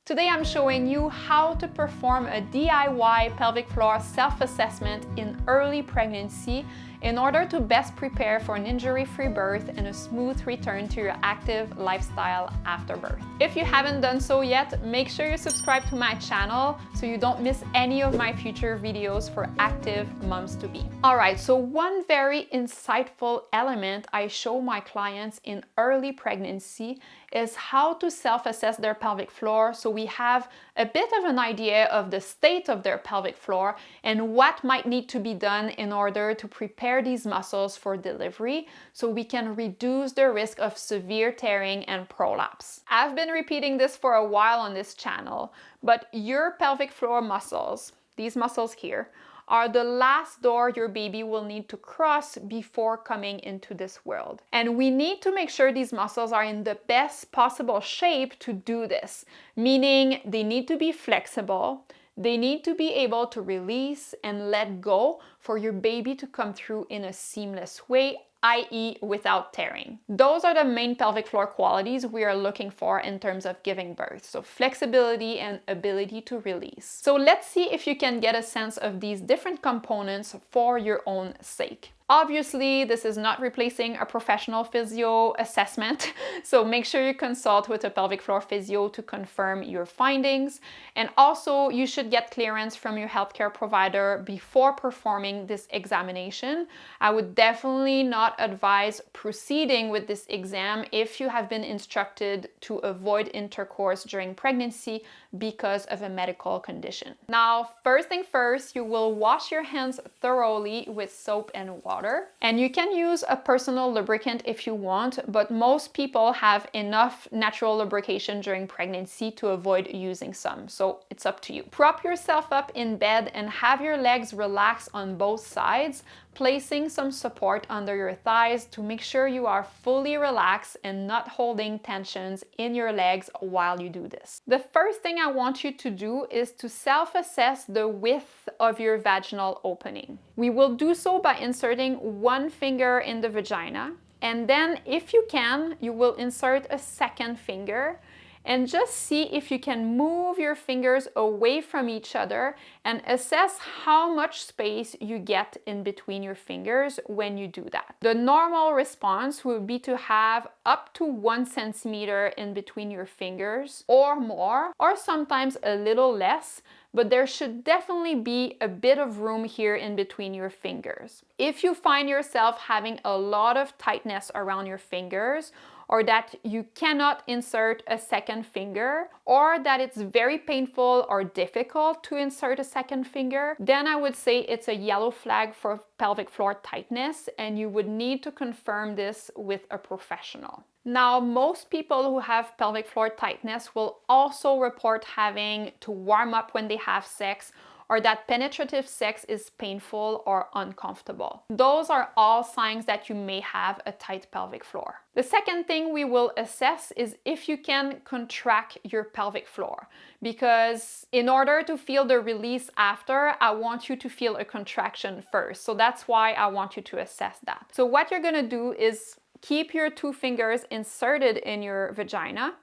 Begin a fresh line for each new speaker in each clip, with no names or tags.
Today I'm showing you how to perform a DIY pelvic floor self-assessment in early pregnancy in order to best prepare for an injury-free birth and a smooth return to your active lifestyle after birth. If you haven't done so yet, make sure you subscribe to my channel so you don't miss any of my future videos for active moms-to-be. Alright, so one very insightful element I show my clients in early pregnancy is how to self-assess their pelvic floor so we have a bit of an idea of the state of their pelvic floor and what might need to be done in order to prepare these muscles for delivery so we can reduce the risk of severe tearing and prolapse. I've been repeating this for a while on this channel, but your pelvic floor muscles, these muscles here, are the last door your baby will need to cross before coming into this world. And we need to make sure these muscles are in the best possible shape to do this, meaning they need to be flexible, they need to be able to release and let go for your baby to come through in a seamless way, i.e. without tearing. Those are the main pelvic floor qualities we are looking for in terms of giving birth. So flexibility and ability to release. So let's see if you can get a sense of these different components for your own sake. Obviously, this is not replacing a professional physio assessment, so make sure you consult with a pelvic floor physio to confirm your findings. And also, you should get clearance from your healthcare provider before performing this examination. I would definitely not advise proceeding with this exam if you have been instructed to avoid intercourse during pregnancy because of a medical condition. Now, first thing first, you will wash your hands thoroughly with soap and water. And you can use a personal lubricant if you want, but most people have enough natural lubrication during pregnancy to avoid using some, so it's up to you. Prop yourself up in bed and have your legs relax on both sides, placing some support under your thighs to make sure you are fully relaxed and not holding tensions in your legs while you do this. The first thing I want you to do is to self-assess the width of your vaginal opening. We will do so by inserting one finger in the vagina, and then if you can, you will insert a second finger and just see if you can move your fingers away from each other and assess how much space you get in between your fingers when you do that. The normal response would be to have up to 1 centimeter in between your fingers or more, or sometimes a little less, but there should definitely be a bit of room here in between your fingers. If you find yourself having a lot of tightness around your fingers, or that you cannot insert a second finger, or that it's very painful or difficult to insert a second finger, then I would say it's a yellow flag for pelvic floor tightness and you would need to confirm this with a professional. Now, most people who have pelvic floor tightness will also report having to warm up when they have sex, or that penetrative sex is painful or uncomfortable. Those are all signs that you may have a tight pelvic floor. The second thing we will assess is if you can contract your pelvic floor, because in order to feel the release after, I want you to feel a contraction first. So that's why I want you to assess that. So what you're gonna do is keep your 2 fingers inserted in your vagina,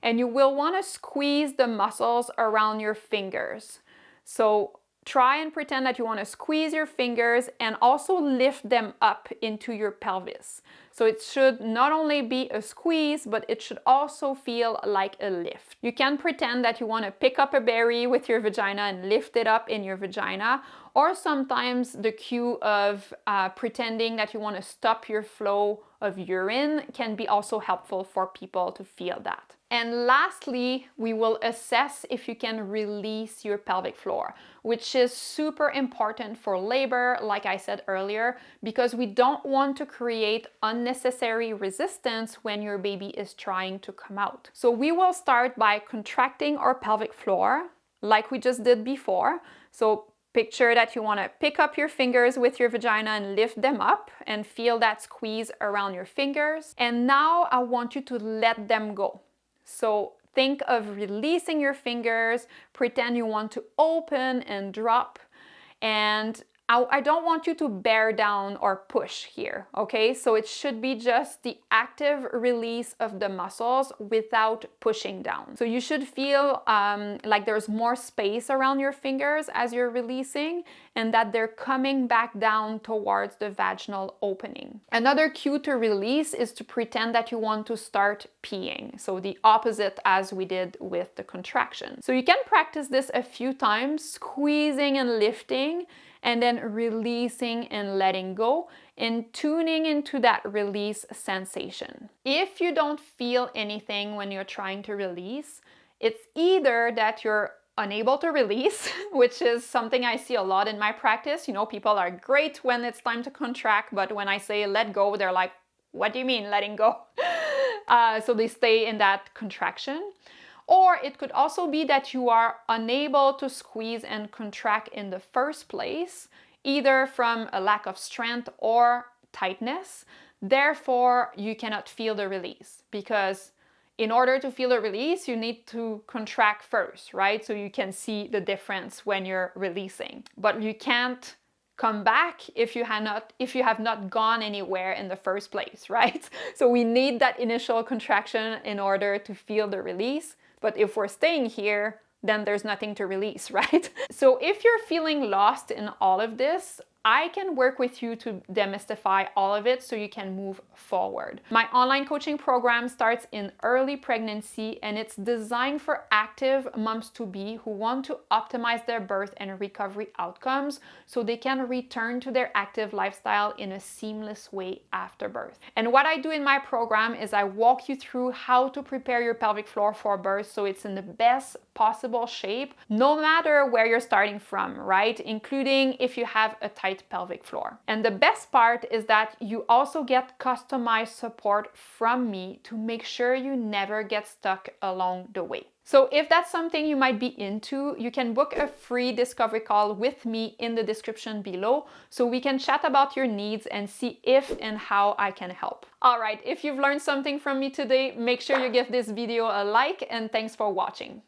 and you will wanna squeeze the muscles around your fingers. So try and pretend that you want to squeeze your fingers and also lift them up into your pelvis. So it should not only be a squeeze, but it should also feel like a lift. You can pretend that you want to pick up a berry with your vagina and lift it up in your vagina, or sometimes the cue of pretending that you want to stop your flow of urine can be also helpful for people to feel that. And lastly, we will assess if you can release your pelvic floor, which is super important for labor, like I said earlier, because we don't want to create unnecessary resistance when your baby is trying to come out. So we will start by contracting our pelvic floor, like we just did before. So picture that you want to pick up your fingers with your vagina and lift them up and feel that squeeze around your fingers. And now I want you to let them go. So think of releasing your fingers, pretend you want to open and drop, and I don't want you to bear down or push here, okay? So it should be just the active release of the muscles without pushing down. So you should feel like there's more space around your fingers as you're releasing, and that they're coming back down towards the vaginal opening. Another cue to release is to pretend that you want to start peeing. So the opposite as we did with the contraction. So you can practice this a few times, squeezing and lifting, and then releasing and letting go, and tuning into that release sensation. If you don't feel anything when you're trying to release, it's either that you're unable to release, which is something I see a lot in my practice. You know, people are great when it's time to contract, but when I say let go, they're like, what do you mean letting go? So they stay in that contraction. Or it could also be that you are unable to squeeze and contract in the first place, either from a lack of strength or tightness. Therefore, you cannot feel the release, because in order to feel the release, you need to contract first, right? So you can see the difference when you're releasing. But you can't come back if you have not gone anywhere in the first place, right? So we need that initial contraction in order to feel the release. But if we're staying here, then there's nothing to release, right? So if you're feeling lost in all of this, I can work with you to demystify all of it so you can move forward. My online coaching program starts in early pregnancy, and it's designed for active moms-to-be who want to optimize their birth and recovery outcomes so they can return to their active lifestyle in a seamless way after birth. And what I do in my program is I walk you through how to prepare your pelvic floor for birth so it's in the best possible shape, no matter where you're starting from, right? Including if you have a tight pelvic floor. And the best part is that you also get customized support from me to make sure you never get stuck along the way. So if that's something you might be into, you can book a free discovery call with me in the description below so we can chat about your needs and see if and how I can help. All right, if you've learned something from me today, make sure you give this video a like, and thanks for watching.